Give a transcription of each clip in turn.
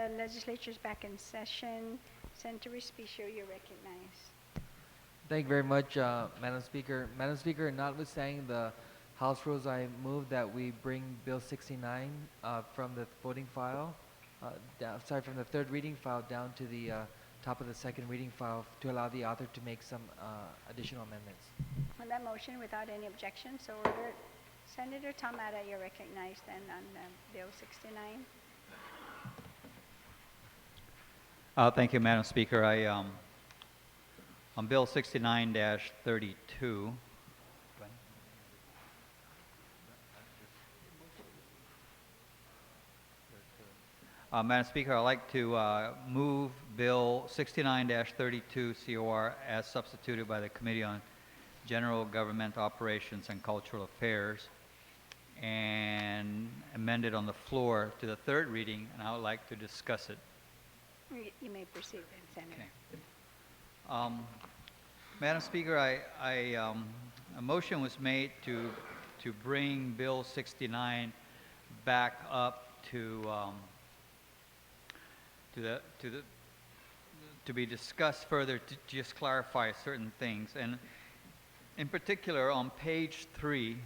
The legislature is back in session. Senator Respicio, you're recognized. Thank you very much, Madam Speaker. Madam Speaker, notwithstanding the House rules, I move that we bring Bill 69 from the voting file, from the third reading file down to the top of the second reading file to allow the author to make some additional amendments. On that motion, without any objection, so ordered. Senator Tamara, you're recognized then on Bill 69. Thank you, Madam Speaker. On Bill 69-32, Madam Speaker, I'd like to move Bill 69-32 COR as substituted by the Committee on General Government Operations and Cultural Affairs and amended on the floor to the third reading, and I would like to discuss it. You may proceed then, Senator. Okay. Madam Speaker, a motion was made to bring Bill 69 back up to be discussed further to just clarify certain things, and in particular on page 3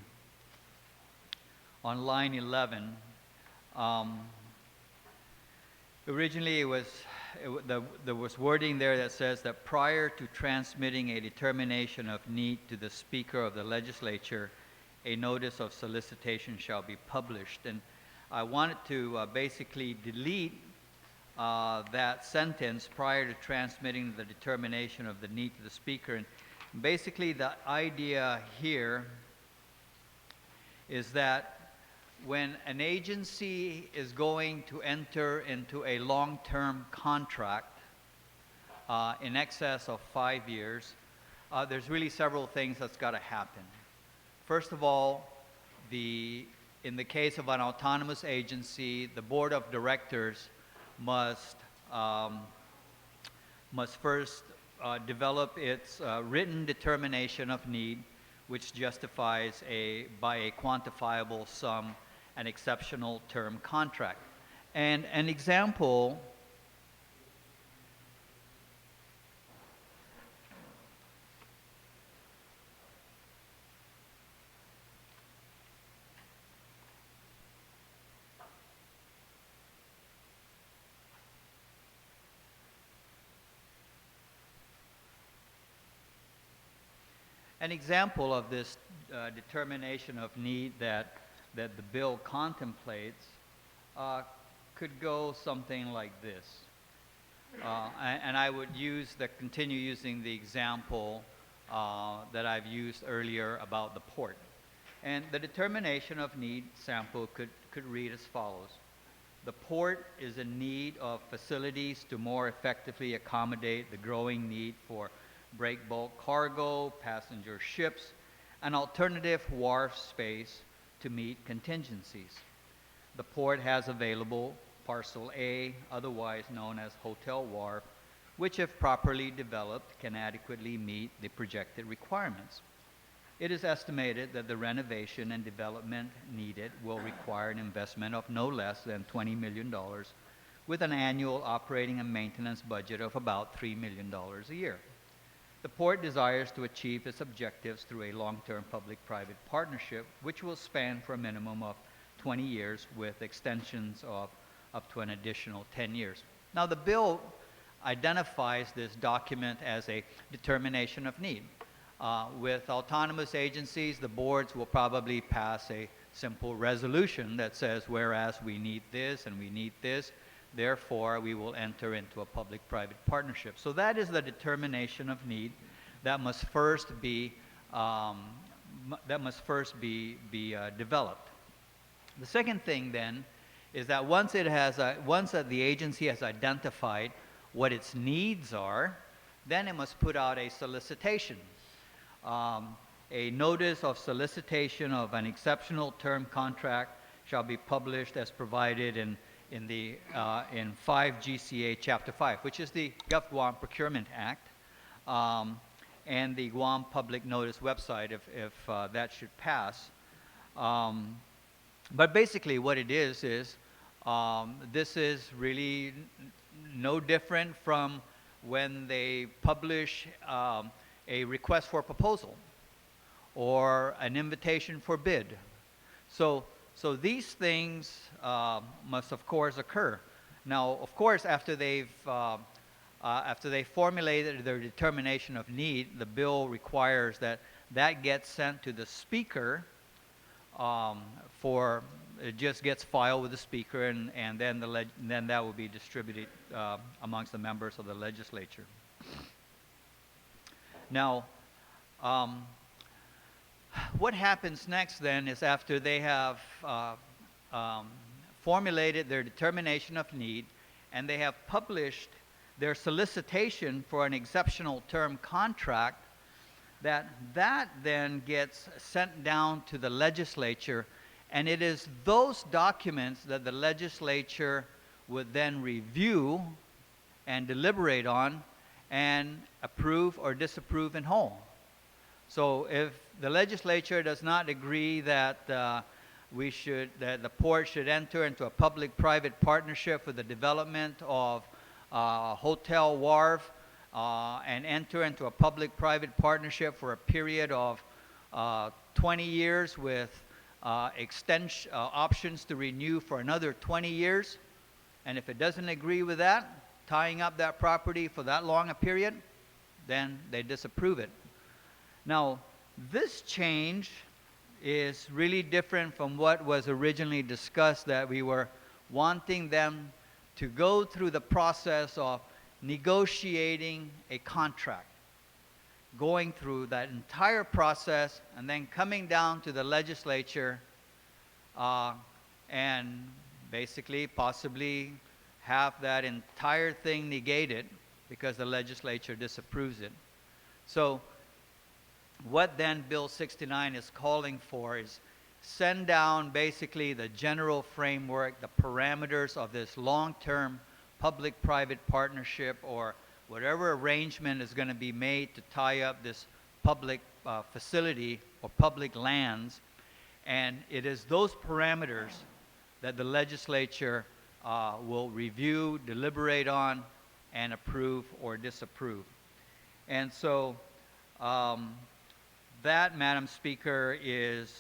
on line 11. Originally, there was wording there that says that prior to transmitting a determination of need to the Speaker of the Legislature, a notice of solicitation shall be published. And I wanted to basically delete that sentence prior to transmitting the determination of the need to the Speaker. And basically, the idea here is that when an agency is going to enter into a long-term contract in excess of 5 years, there's really several things that's got to happen. First of all, in the case of an autonomous agency, the board of directors must first develop its written determination of need, which justifies by a quantifiable sum an exceptional term contract. And an example of this determination of need that the bill contemplates could go something like this. And I would continue using the example that I've used earlier about the port. And the determination of need sample could read as follows. The port is in need of facilities to more effectively accommodate the growing need for break bulk cargo, passenger ships, and alternative wharf space to meet contingencies. The port has available Parcel A, otherwise known as Hotel Wharf, which if properly developed can adequately meet the projected requirements. It is estimated that the renovation and development needed will require an investment of no less than $20 million, with an annual operating and maintenance budget of about $3 million a year. The port desires to achieve its objectives through a long-term public-private partnership, which will span for a minimum of 20 years with extensions of up to an additional 10 years. Now, the bill identifies this document as a determination of need. With autonomous agencies, the boards will probably pass a simple resolution that says, whereas we need this and we need this, therefore we will enter into a public-private partnership. So that is the determination of need that must first be developed. The second thing then is that once that the agency has identified what its needs are, then it must put out a solicitation. A notice of solicitation of an exceptional term contract shall be published as provided in 5 GCA Chapter 5, which is the Guam Procurement Act, and the Guam Public Notice website if that should pass. But basically what it is This is really no different from when they publish a request for proposal or an invitation for bid. So these things must, of course, occur. Now, of course, after they formulated their determination of need, the bill requires that that gets sent to the speaker for it just gets filed with the speaker, and then then that will be distributed amongst the members of the legislature. Now, what happens next then is after they have formulated their determination of need and they have published their solicitation for an exceptional term contract, that then gets sent down to the legislature, and it is those documents that the legislature would then review and deliberate on and approve or disapprove in whole. So if the legislature does not agree that that the port should enter into a public-private partnership for the development of Hotel Wharf and enter into a public-private partnership for a period of 20 years with extension options to renew for another 20 years, and if it doesn't agree with that, tying up that property for that long a period, then they disapprove it. Now, this change is really different from what was originally discussed, that we were wanting them to go through the process of negotiating a contract, going through that entire process, and then coming down to the legislature and basically possibly have that entire thing negated because the legislature disapproves it. So what then Bill 69 is calling for is send down basically the general framework, the parameters of this long-term public-private partnership or whatever arrangement is going to be made to tie up this public facility or public lands. And it is those parameters that the legislature will review, deliberate on, and approve or disapprove. And so that, Madam Speaker,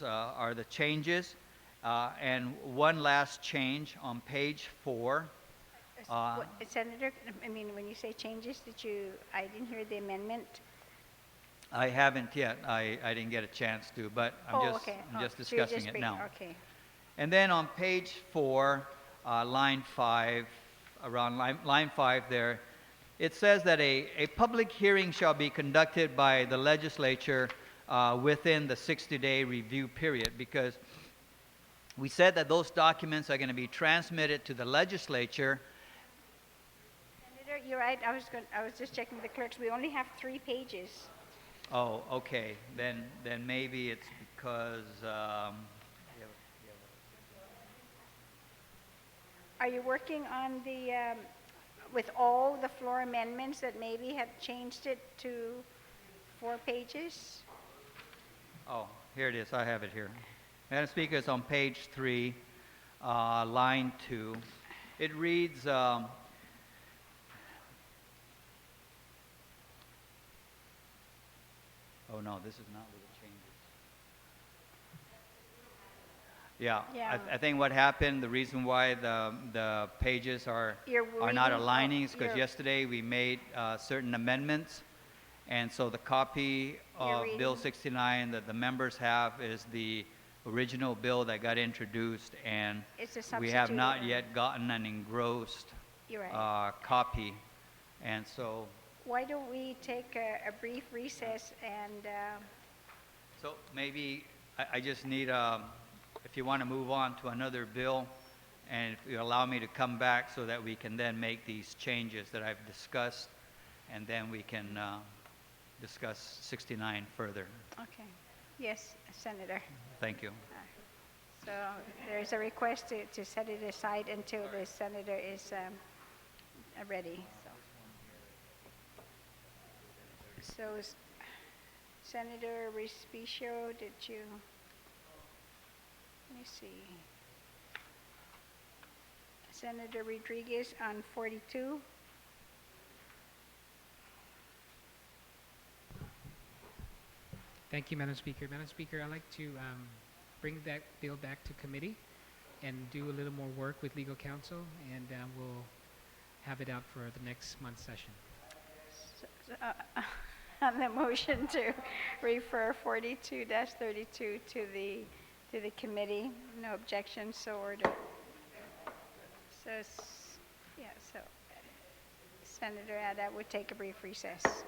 are the changes. And one last change on page 4. Senator, I mean, when you say changes, I didn't hear the amendment. I haven't yet. I didn't get a chance to, but I'm just discussing it now. Okay. And then on page 4, line 5, around line 5 there, it says that a public hearing shall be conducted by the legislature within the 60-day review period, because we said that those documents are going to be transmitted to the legislature. Senator, you're right. I was just checking the clerks. We only have 3 pages. Oh, okay. Then maybe it's because. Are you working on the with all the floor amendments that maybe have changed it to 4 pages? Oh, here it is. I have it here. Madam Speaker, it's on page 3, line 2. It reads, oh no, this is not with the changes. Yeah. I think what happened, the reason why the pages are not aligning is because yesterday we made certain amendments. And so the copy of Bill 69 that the members have is the original bill that got introduced, and we have not yet gotten an engrossed copy. And so why don't we take a brief recess and so maybe I just need if you want to move on to another bill, and if you allow me to come back so that we can then make these changes that I've discussed, and then we can discuss 69 further. Okay. Yes, Senator. Thank you. So there's a request to set it aside until the senator is ready. So Senator Respicio, did you? Let me see. Senator Rodriguez on 42. Thank you, Madam Speaker. Madam Speaker, I'd like to bring that bill back to committee and do a little more work with legal counsel, and we'll have it out for the next month's session. On the motion to refer 42-32 to the committee, no objection, so ordered. So, so Senator Haddad would take a brief recess.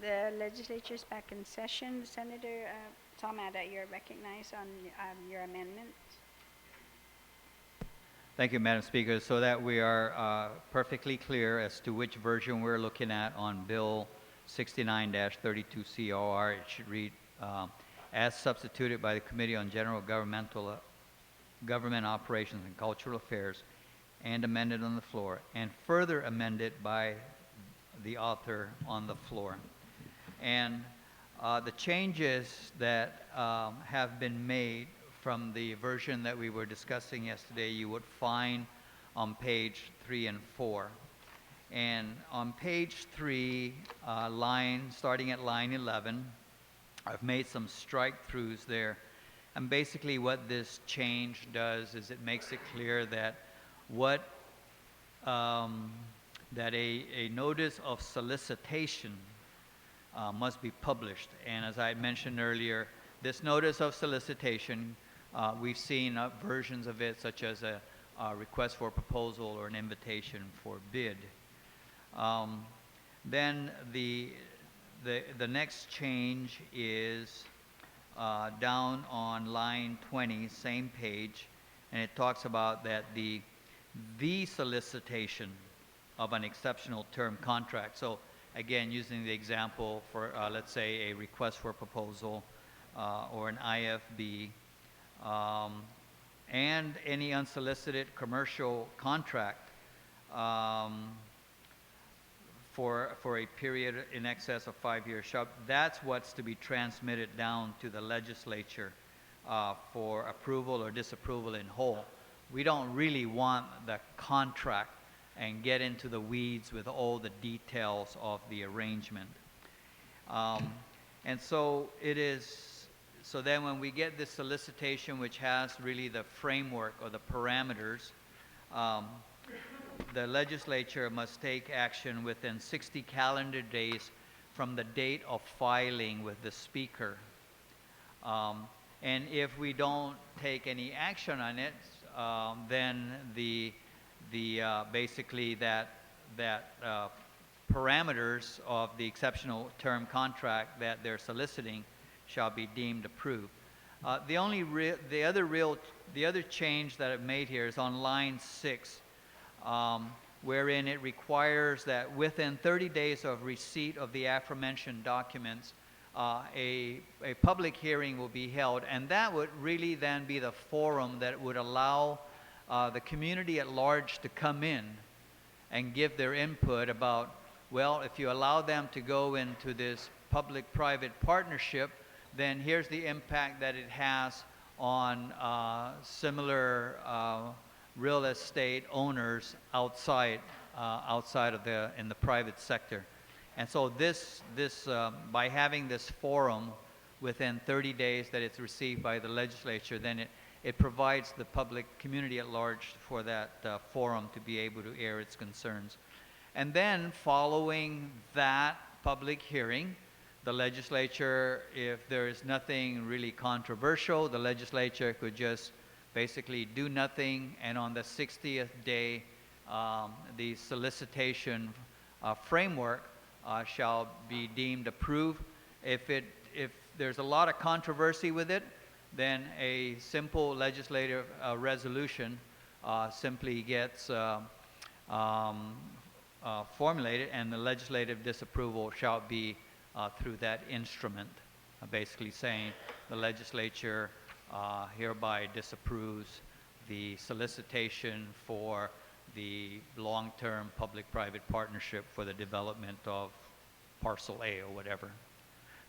The legislature is back in session. Senator Tom Ada, you're recognized on your amendment. Thank you, Madam Speaker. So that we are perfectly clear as to which version we're looking at on Bill 69-32 COR, it should read, as substituted by the Committee on General Government Operations and Cultural Affairs, and amended on the floor, and further amended by the author on the floor. And the changes that have been made from the version that we were discussing yesterday, you would find on page 3 and 4. And on page 3, starting at line 11, I've made some strike-throughs there. And basically what this change does is it makes it clear that that a notice of solicitation must be published. And as I mentioned earlier, this notice of solicitation, we've seen versions of it such as a request for proposal or an invitation for bid. Then the next change is down on line 20, same page, and it talks about that the solicitation of an exceptional term contract. So again, using the example for, let's say, a request for proposal or an IFB, and any unsolicited commercial contract for a period in excess of 5 years. That's what's to be transmitted down to the legislature for approval or disapproval in whole. We don't really want the contract and get into the weeds with all the details of the arrangement. And so it is, so then when we get this solicitation, which has really the framework or the parameters, the legislature must take action within 60 calendar days from the date of filing with the speaker. And if we don't take any action on it, then basically that parameters of the exceptional term contract that they're soliciting shall be deemed approved. The other change that I've made here is on line 6, wherein it requires that within 30 days of receipt of the aforementioned documents, a public hearing will be held, and that would really then be the forum that would allow the community at large to come in and give their input about, well, if you allow them to go into this public-private partnership, then here's the impact that it has on similar real estate owners outside of in the private sector. And so this by having this forum within 30 days that it's received by the legislature, then it provides the public community at large for that forum to be able to air its concerns. And then following that public hearing, the legislature, if there is nothing really controversial, the legislature could just basically do nothing, and on the 60th day, the solicitation framework shall be deemed approved. If there's a lot of controversy with it, then a simple legislative resolution simply gets formulated, and the legislative disapproval shall be through that instrument, basically saying the legislature hereby disapproves the solicitation for the long-term public-private partnership for the development of parcel A or whatever.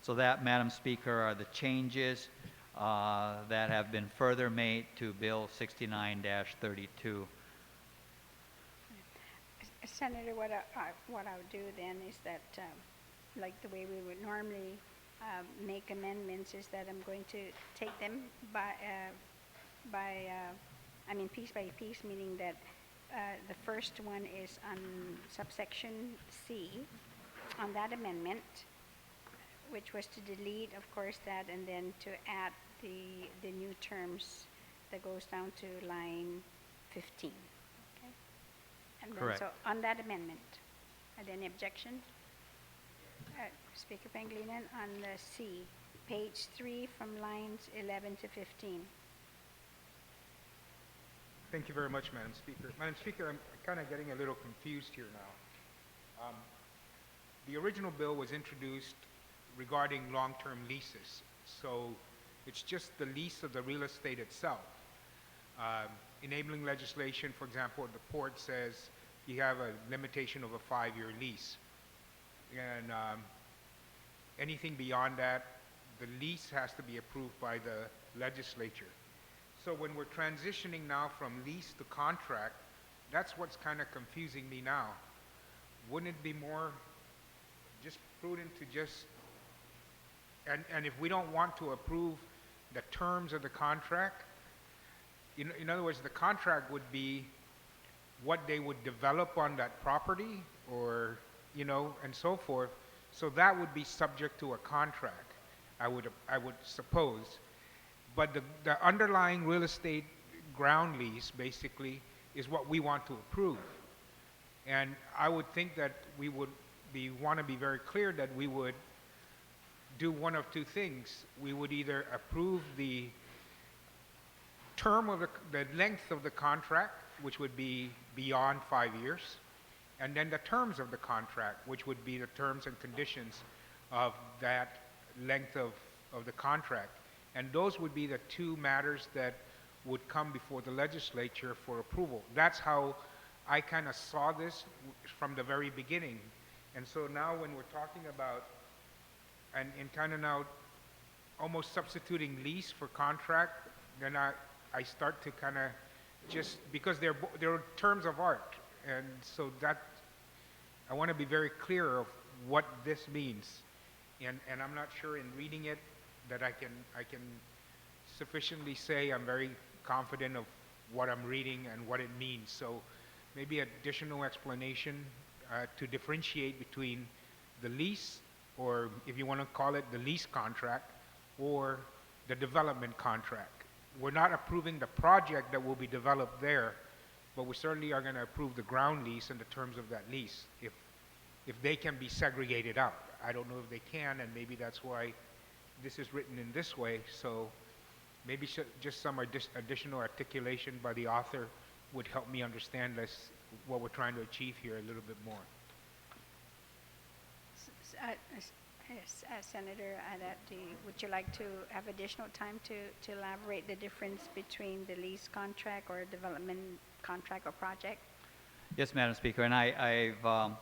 So that, Madam Speaker, are the changes that have been further made to Bill 69-32. Senator, what I would do then is that, like the way we would normally make amendments, is that I'm going to take them piece by piece, meaning that the first one is on subsection C, on that amendment, which was to delete, of course, that, and then to add the new terms that goes down to line 15. Okay? And then, Correct. so on that amendment, are there any objections? Speaker Pangilinan, on the C, page 3 from lines 11 to 15. Thank you very much, Madam Speaker. Madam Speaker, I'm kind of getting a little confused here now. The original bill was introduced regarding long-term leases, so it's just the lease of the real estate itself. Enabling legislation, for example, the port says you have a limitation of a 5-year lease. And anything beyond that, the lease has to be approved by the legislature. So when we're transitioning now from lease to contract, that's what's kind of confusing me now. Wouldn't it be more just prudent to just, and if we don't want to approve the terms of the contract, in other words, the contract would be what they would develop on that property, or, and so forth. So that would be subject to a contract, I would suppose. But the underlying real estate ground lease, basically, is what we want to approve. And I would think that we would want to be very clear that we would do one of two things. We would either approve the term of the length of the contract, which would be beyond 5 years, and then the terms of the contract, which would be the terms and conditions of that length of the contract. And those would be the two matters that would come before the legislature for approval. That's how I kind of saw this from the very beginning. And so now when we're talking about, and kind of now almost substituting lease for contract, then I start to kind of just, because they're terms of art. And so that, I want to be very clear of what this means. And I'm not sure in reading it that I can sufficiently say I'm very confident of what I'm reading and what it means. So maybe additional explanation to differentiate between the lease, or if you want to call it the lease contract, or the development contract. We're not approving the project that will be developed there, but we certainly are going to approve the ground lease and the terms of that lease if they can be segregated out. I don't know if they can, and maybe that's why this is written in this way. So maybe just some additional articulation by the author would help me understand what we're trying to achieve here a little bit more. Senator Adat, would you like to have additional time to elaborate the difference between the lease contract or development contract or project? Yes, Madam Speaker, and I've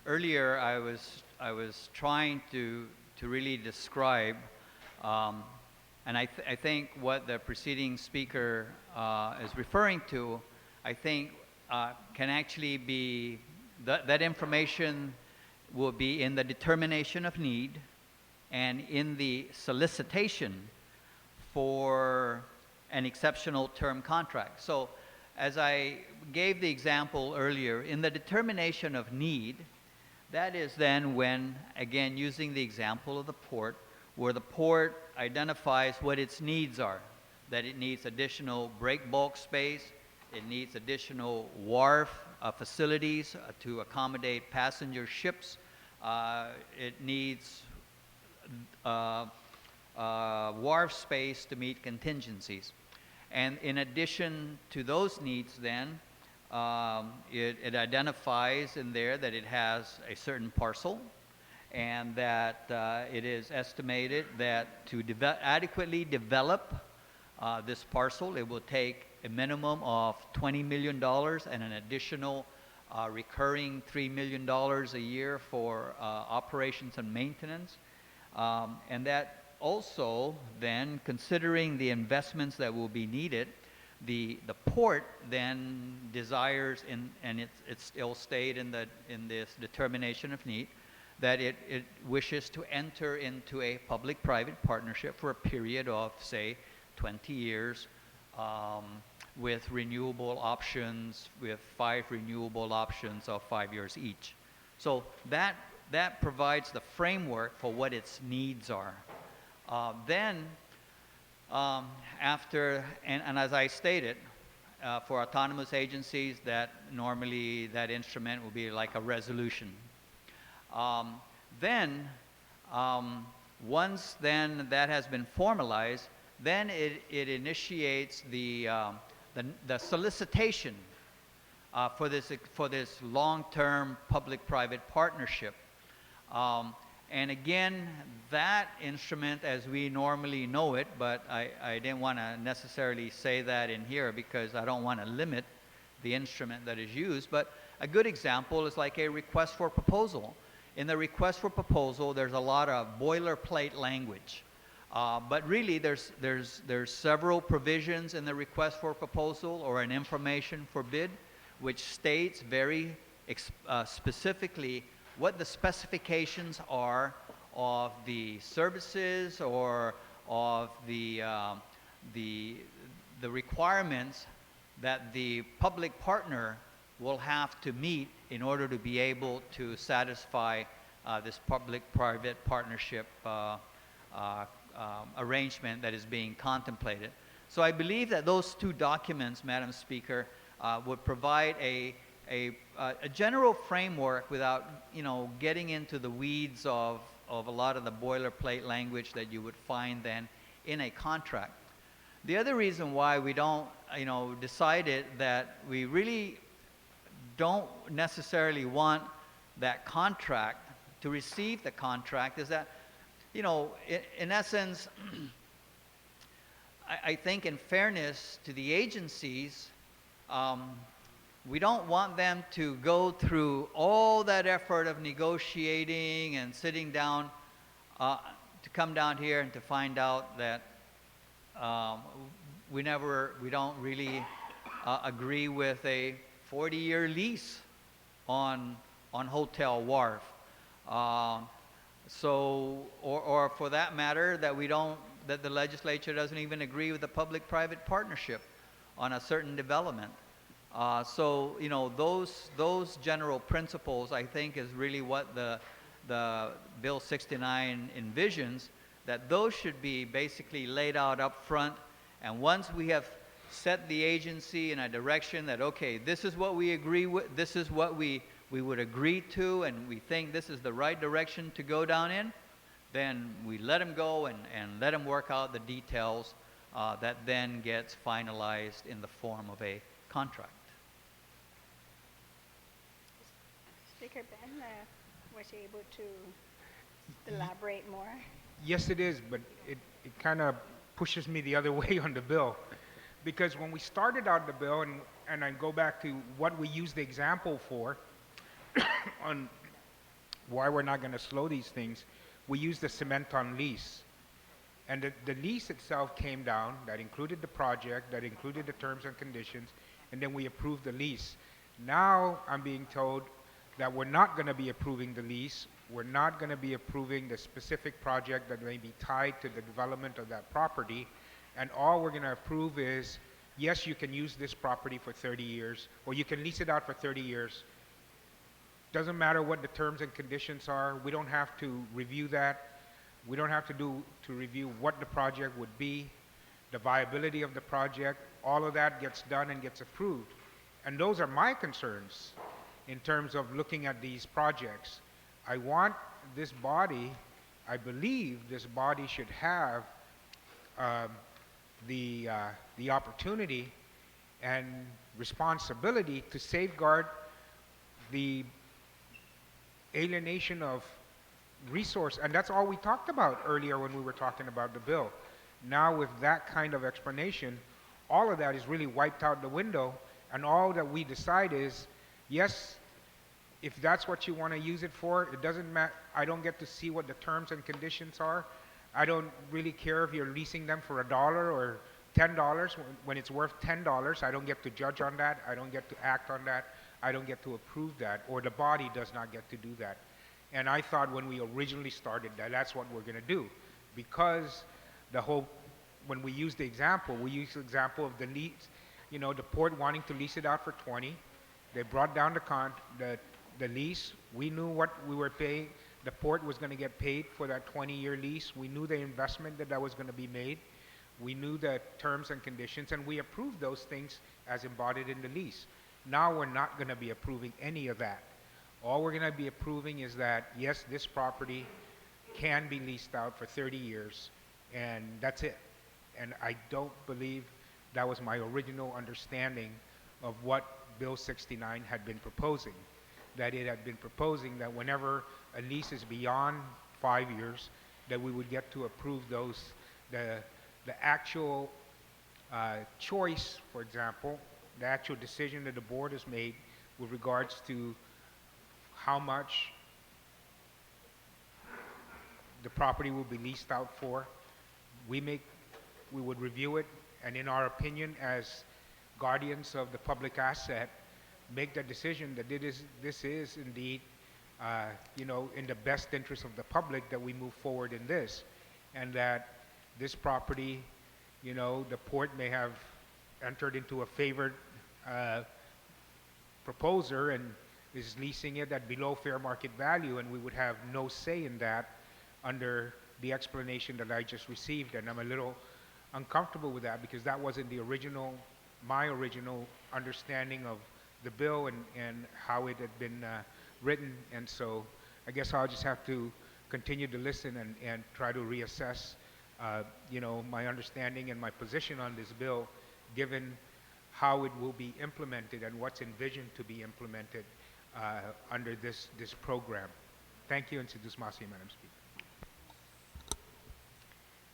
earlier I was trying to really describe, and I think what the preceding speaker is referring to, I think can actually be that information will be in the determination of need and in the solicitation for an exceptional term contract. So as I gave the example earlier, in the determination of need, that is then when, again, using the example of the port, where the port identifies what its needs are, that it needs additional break bulk space, it needs additional wharf facilities to accommodate passenger ships, it needs wharf space to meet contingencies. And in addition to those needs then, it identifies in there that it has a certain parcel, and that it is estimated that to adequately develop this parcel, it will take a minimum of $20 million and an additional recurring $3 million a year for operations and maintenance. And that also then, considering the investments that will be needed, the port then desires, and it's still stated in this determination of need, that it wishes to enter into a public-private partnership for a period of, say, 20 years, with renewable options, with 5 renewable options of 5 years each. So that provides the framework for what its needs are. Then, after, and as I stated, for autonomous agencies, that normally that instrument will be like a resolution. Then, Once then that has been formalized, then it initiates the solicitation for this long-term public-private partnership. And again, that instrument as we normally know it, but I didn't want to necessarily say that in here because I don't want to limit the instrument that is used, but a good example is like a request for proposal. In the request for proposal, there's a lot of boilerplate language. But really, there's several provisions in the request for proposal or an information for bid, which states very specifically what the specifications are of the services or of the requirements that the public partner will have to meet in order to be able to satisfy this public-private partnership arrangement that is being contemplated. So I believe that those two documents, Madam Speaker, would provide a general framework without, getting into the weeds of a lot of the boilerplate language that you would find then in a contract. The other reason why we don't, decided that we really don't necessarily want that contract to receive the contract is that, in essence, I think in fairness to the agencies, we don't want them to go through all that effort of negotiating and sitting down to come down here and to find out that we don't really agree with a 40-year lease on Hotel Wharf. Or for that matter, that the legislature doesn't even agree with the public-private partnership on a certain development. Those general principles, I think, is really what the Bill 69 envisions, that those should be basically laid out up front. And once we have set the agency in a direction that, okay, this is what we agree with, this is what we would agree to, and we think this is the right direction to go down in, then we let them go and let them work out the details that then gets finalized in the form of a contract. Speaker Ben, was you able to elaborate more? Yes, it is, but it kind of pushes me the other way on the bill. Because when we started out the bill, and I go back to what we used the example for, on why we're not going to slow these things, we used the cement on lease. And the lease itself came down, that included the project, that included the terms and conditions, and then we approved the lease. Now I'm being told that we're not going to be approving the lease, we're not going to be approving the specific project that may be tied to the development of that property, and all we're going to approve is, yes, you can use this property for 30 years, or you can lease it out for 30 years. Doesn't matter what the terms and conditions are, we don't have to review that. We don't have to review what the project would be, the viability of the project, all of that gets done and gets approved. And those are my concerns in terms of looking at these projects. I want this body, I believe this body should have the opportunity and responsibility to safeguard the alienation of resource, and that's all we talked about earlier when we were talking about the bill. Now with that kind of explanation, all of that is really wiped out the window, and all that we decide is, yes, if that's what you want to use it for, it doesn't matter. I don't get to see what the terms and conditions are. I don't really care if you're leasing them for $1 or $10. When it's worth $10, I don't get to judge on that. I don't get to act on that. I don't get to approve that, or the body does not get to do that. And I thought when we originally started that that's what we're going to do, because when we use the example, we use the example of the lease, the port wanting to lease it out for 20. They brought down the lease. We knew what we were paying. The port was going to get paid for that 20-year lease. We knew the investment that was going to be made. We knew the terms and conditions, and we approved those things as embodied in the lease. Now we're not going to be approving any of that. All we're going to be approving is that, yes, this property can be leased out for 30 years, and that's it. And I don't believe that was my original understanding of what Bill 69 had been proposing. That it had been proposing that whenever a lease is beyond 5 years, that we would get to approve those, the actual choice, for example, the actual decision that the board has made with regards to how much the property will be leased out for. We would review it, and in our opinion, as guardians of the public asset, make the decision that this is indeed, in the best interest of the public, that we move forward in this, and that this property, the port may have entered into a favored proposer and is leasing it at below fair market value, and we would have no say in that under the explanation that I just received. And I'm a little uncomfortable with that, because that wasn't my original understanding of the bill and how it had been written. And so I guess I'll just have to continue to listen and try to reassess my understanding and my position on this bill, given how it will be implemented and what's envisioned to be implemented under this program. Thank you, and Sidusmasi, Madam Speaker.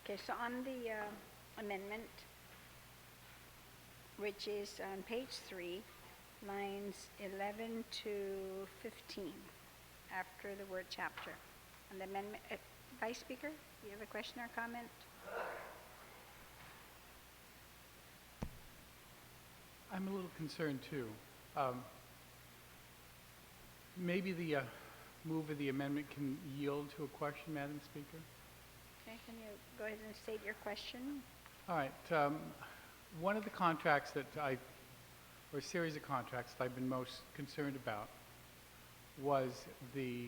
Okay, so on the amendment, which is on page 3, lines 11 to 15, after the word chapter. On the amendment, Vice Speaker, do you have a question or comment? I'm a little concerned too. Maybe the move of the amendment can yield to a question, Madam Speaker. Okay, can you go ahead and state your question? All right. One of the contracts or a series of contracts that I've been most concerned about was the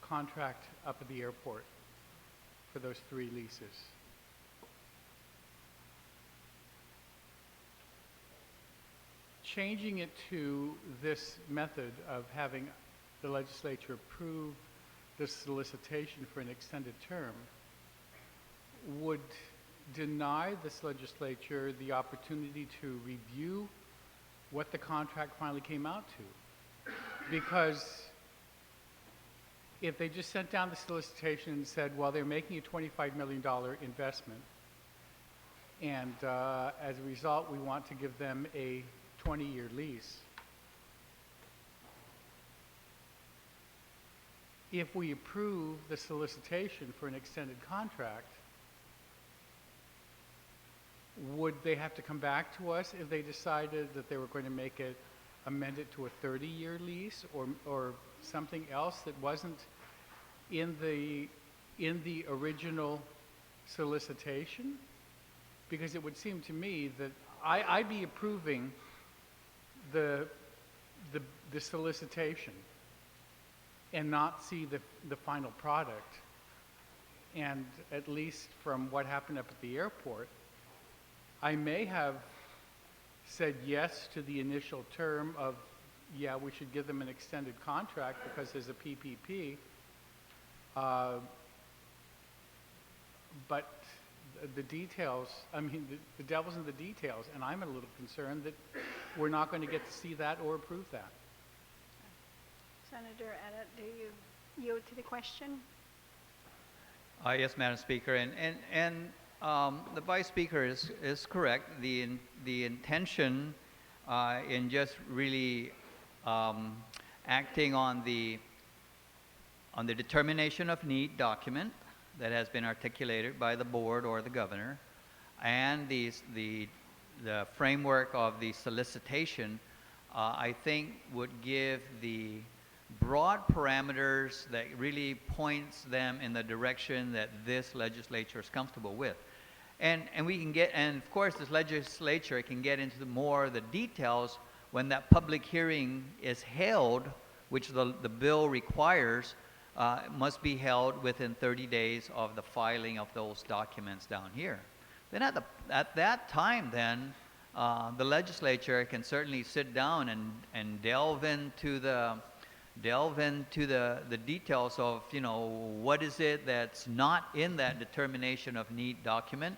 contract up at the airport for those 3 leases. Changing it to this method of having the legislature approve the solicitation for an extended term would deny this legislature the opportunity to review what the contract finally came out to. Because if they just sent down the solicitation and said, well, they're making a $25 million investment, and as a result, we want to give them a 20-year lease. If we approve the solicitation for an extended contract, would they have to come back to us if they decided that they were going to make it, amend it to a 30-year lease or something else that wasn't in the original solicitation? Because it would seem to me that I'd be approving the solicitation and not see the final product. And at least from what happened up at the airport, I may have said yes to the initial term of, yeah, we should give them an extended contract because there's a PPP. But the details, the devil's in the details, and I'm a little concerned that we're not going to get to see that or approve that. Senator Adat, do you yield to the question? Yes, Madam Speaker, and the Vice Speaker is correct. The intention in just really acting on the determination of need document that has been articulated by the board or the governor, and the framework of the solicitation, I think would give the broad parameters that really points them in the direction that this legislature is comfortable with. And we can get, and of course this legislature can get into more of the details when that public hearing is held, which the bill requires, must be held within 30 days of the filing of those documents down here. Then at that time then, the legislature can certainly sit down and delve into the delve into the details of, you know, what is it that's not in that determination of need document,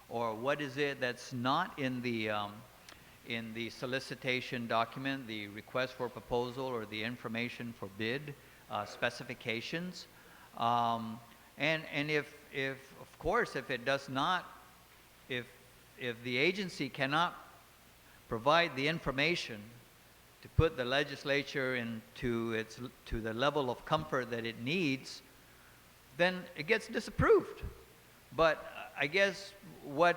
or what is it that's not in the solicitation document, the request for proposal or the information for bid specifications. And if, of course, if it does not, if the agency cannot provide the information to put the legislature to the level of comfort that it needs, then it gets disapproved. But I guess what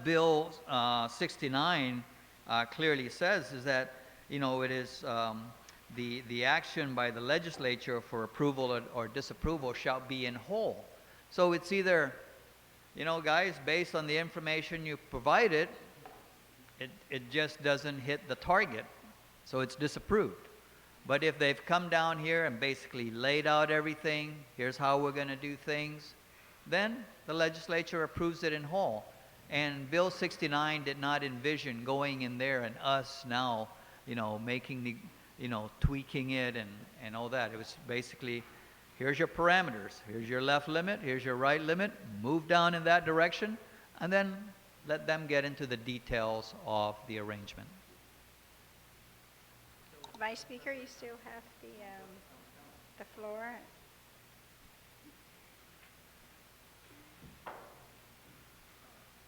Bill 69 clearly says is that, you know, it is the action by the legislature for approval or disapproval shall be in whole. So it's either, you know, guys, based on the information you provided, it just doesn't hit the target, so it's disapproved. But if they've come down here and basically laid out everything, here's how we're going to do things, then the legislature approves it in whole. And Bill 69 did not envision going in there and us now, you know, making the, you know, tweaking it and all that. It was basically, here's your parameters, here's your left limit, here's your right limit, move down in that direction, and then let them get into the details of the arrangement. Vice Speaker, you still have the floor.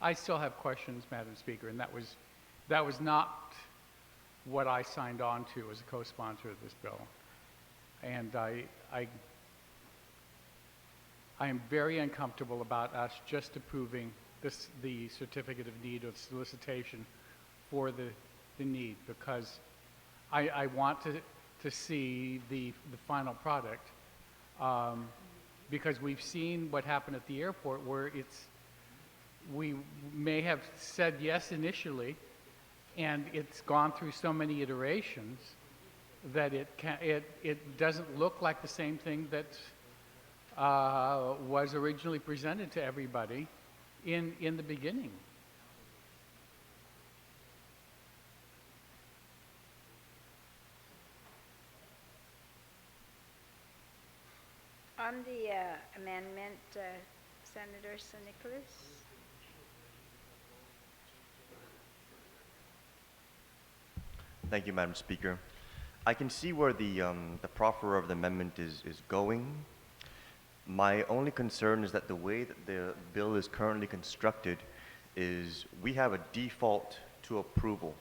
I still have questions, Madam Speaker, and that was not what I signed on to as a co-sponsor of this bill. And I am very uncomfortable about us just approving the certificate of need or the solicitation for the need, because I want to see the final product, because we've seen what happened at the airport, where we may have said yes initially, and it's gone through so many iterations that it doesn't look like the same thing that was originally presented to everybody in the beginning. On the amendment, Senator San Nicolas. Thank you, Madam Speaker. I can see where the proffer of the amendment is going. My only concern is that the way that the bill is currently constructed is we have a default to approval,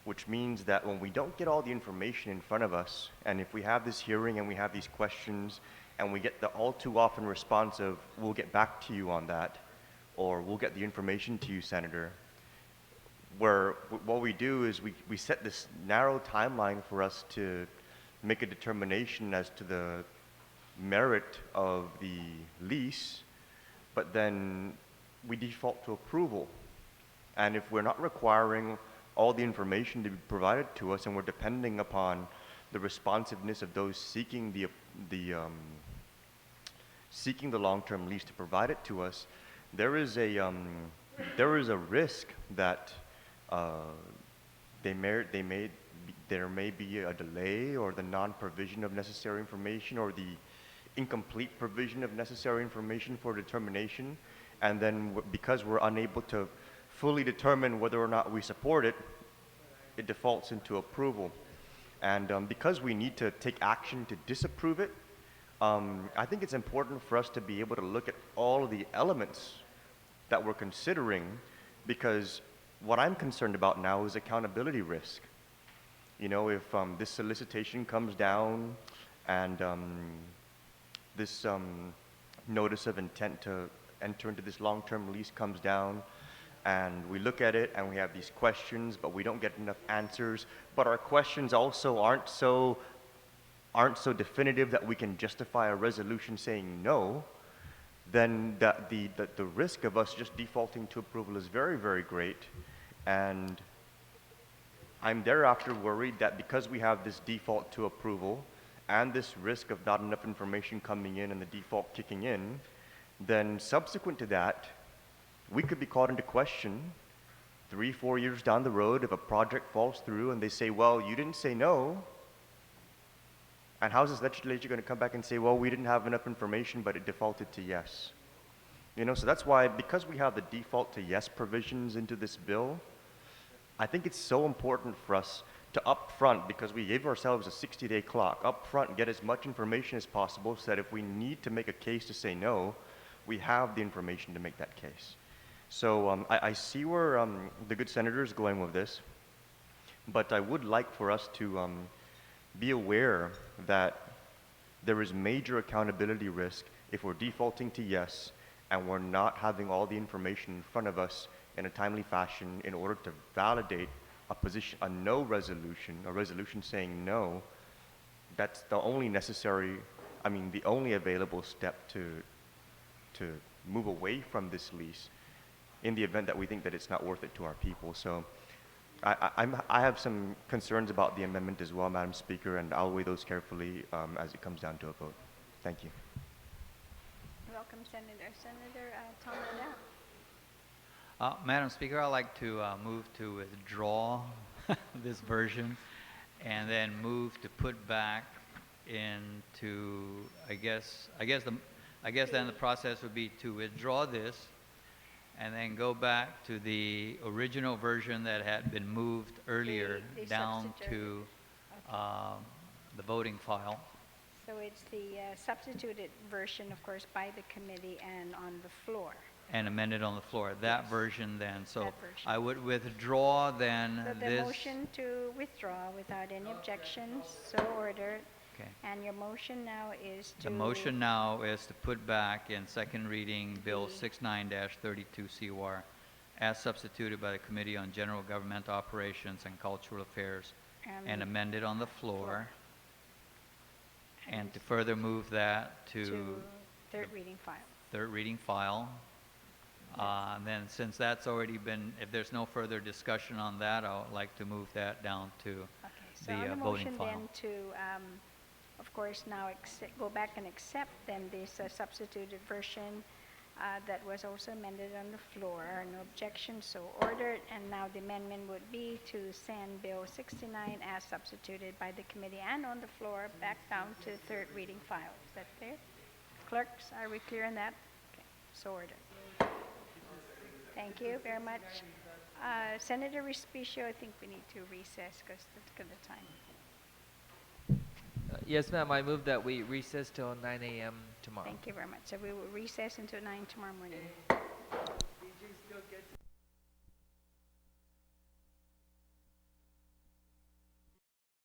which means that when we don't get all the information in front of us, and if we have this hearing and we have these questions and we get the all too often response of, we'll get back to you on that, or we'll get the information to you, Senator, where what we do is we set this narrow timeline for us to make a determination as to the merit of the lease, but then we default to approval. And if we're not requiring all the information to be provided to us, and we're depending upon the responsiveness of those seeking the long-term lease to provide it to us, there is a risk that there may be a delay, or the non-provision of necessary information, or the incomplete provision of necessary information for determination, and then because we're unable to fully determine whether or not we support it, it defaults into approval. And because we need to take action to disapprove it, I think it's important for us to be able to look at all of the elements that we're considering, because what I'm concerned about now is accountability risk. You know, if this solicitation comes down and this notice of intent to enter into this long-term lease comes down, and we look at it and we have these questions, but we don't get enough answers, but our questions also aren't so definitive that we can justify a resolution saying no, then the risk of us just defaulting to approval is very, very great. And I'm thereafter worried that because we have this default to approval and this risk of not enough information coming in and the default kicking in, then subsequent to that, we could be called into question 3-4 years down the road if a project falls through and they say, well, you didn't say no, And how's this legislature going to come back and say, well, we didn't have enough information, but it defaulted to yes? You know, so that's why, because we have the default to yes provisions into this bill, I think it's so important for us to upfront, because we gave ourselves a 60-day clock, upfront get as much information as possible so that if we need to make a case to say no, we have the information to make that case. So I see where the good senator is going with this, but I would like for us to be aware that there is major accountability risk if we're defaulting to yes and we're not having all the information in front of us in a timely fashion in order to validate a position, a no resolution, a resolution saying no. That's the only necessary, I mean, the only available step to move away from this lease in the event that we think that it's not worth it to our people. So I have some concerns about the amendment as well, Madam Speaker, and I'll weigh those carefully as it comes down to a vote. Thank you. Welcome, Senator. Senator Tom Liddell. Madam Speaker, I'd like to move to withdraw this version and then move to put back into, I guess then the process would be to withdraw this and then go back to the original version that had been moved earlier The down substituted. to the voting file. So it's the substituted version, of course, by the committee and on the floor. And amended on the floor, that Yes. version then. So That version. I would withdraw then So the this. motion to withdraw without any objections, so ordered. Okay. And your motion now is to... The motion now is to put back in second reading Bill The- 69-32 COR as substituted by the Committee on General Government Operations and Cultural Affairs and amended on the floor. And to further move that to third reading file. third reading file. And then since that's already been, if there's no further discussion on that, I would like to move that down to Okay, so the on the voting motion file. then to, of course, now go back and accept then this substituted version that was also amended on the floor. No objection, so ordered. And now the amendment would be to send Bill 69 as substituted by the committee and on the floor back down to third reading file. Is that clear? Clerks, are we clear on that? Okay, so ordered. Thank you very much. Senator Respicio, I think we need to recess because look at the time. Yes, ma'am, I move that we recess till 9 a.m. tomorrow. Thank you very much. So we will recess until 9 tomorrow morning. Did you still get to